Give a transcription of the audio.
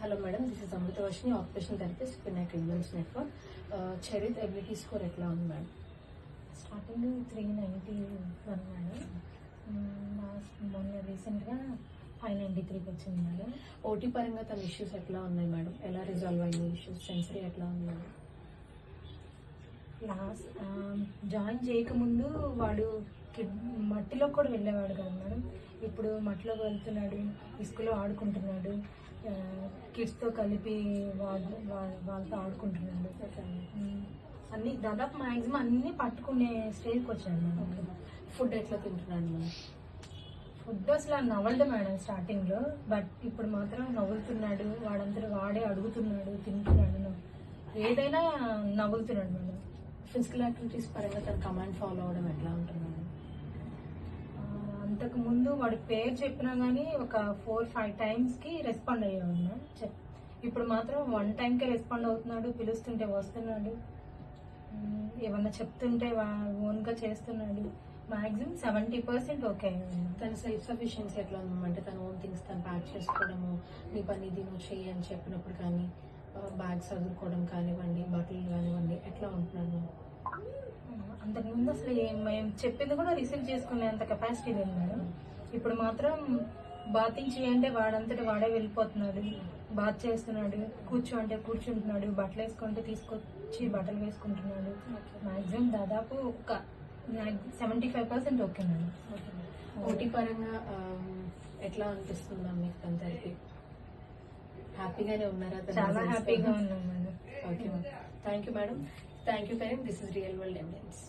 Hello madam, this is Amritavarshini, occupational therapist, Pinnacle women's network. Charith ability score ఎట్లా ఉంది madam? Starting 391 madam. మొన్న రీసెంట్గా 593కి వచ్చింది మేడం. ఓటీ పరంగా తన ఇష్యూస్ ఎట్లా ఉన్నాయి మేడం? ఎలా రిజాల్వ్ అయ్యింది ఇష్యూస్? సెన్సరీ ఎట్లా ఉంది మేడం? లాస్ట్ జాయిన్ చేయకముందు వాడు మట్టిలో కూడా వెళ్ళేవాడు కదా మేడం. ఇప్పుడు మట్టిలోకి వెళ్తున్నాడు, ఇసుకలో ఆడుకుంటున్నాడు, కిడ్స్తో కలిపి వాళ్ళతో ఆడుకుంటున్నాడు. అన్ని దాదాపు మ్యాక్సిమం అన్ని పట్టుకునే స్టేజ్కి వచ్చాడు మేడం. ఫుడ్ ఎట్లా తింటున్నాడు మేడం? ఫుడ్ అసలు నవ్వలదు మేడం స్టార్టింగ్లో, బట్ ఇప్పుడు మాత్రం నవ్వులుతున్నాడు. వాడంతా వాడే అడుగుతున్నాడు, తింటున్నాడు, ఏదైనా నవ్వులుతున్నాడు మేడం. ఫిజికల్ యాక్టివిటీస్ పరంగా తన కమాండ్ ఫాలో అవడం ఎట్లా ఉంటున్నాడు? అంతకు ముందు వాడి పేరు చెప్పినా కానీ ఒక 4-5 టైమ్స్కి రెస్పాండ్ అయ్యాడు మేడం. ఇప్పుడు మాత్రం 1 టైంకే రెస్పాండ్ అవుతున్నాడు. పిలుస్తుంటే వస్తున్నాడు, ఏమన్నా చెప్తుంటే ఓన్గా చేస్తున్నాడు. Maximum 70% okay. తన సెల్ఫ్ సఫిషియన్సీ ఎట్లా ఉందంటే తన ఓన్ థింగ్స్ తను ప్యాక్ చేసుకోవడము, నీ పని ఇది నువ్వు చెయ్యి అని చెప్పినప్పుడు కానీ, బ్యాగ్స్ చదువుకోవడం కానివ్వండి, బట్టలు కానివ్వండి, ఎట్లా ఉంటున్నాడు? అంతకుముందు అసలు మేము చెప్పింది కూడా రిసీవ్ చేసుకునే అంత కెపాసిటీ లేదు మేడం. ఇప్పుడు మాత్రం బాతింగ్ చేయంటే వాడంతటి వాడే వెళ్ళిపోతున్నాడు, బాత్ చేస్తున్నాడు, కూర్చో అంటే కూర్చుంటున్నాడు, బట్టలు వేసుకుంటే తీసుకొచ్చి బట్టలు వేసుకుంటున్నాడు. మ్యాక్సిమం దాదాపు ఒక 75% ఓకే మేడం. ఓటీ పరంగా ఎట్లా అనిపిస్తుందా మీకు? తన థెరపీ హ్యాపీగానే ఉన్నారా? చాలా హ్యాపీగా ఉన్నాం madam. Okay, thank you madam. Thank you parent. This is real world evidence.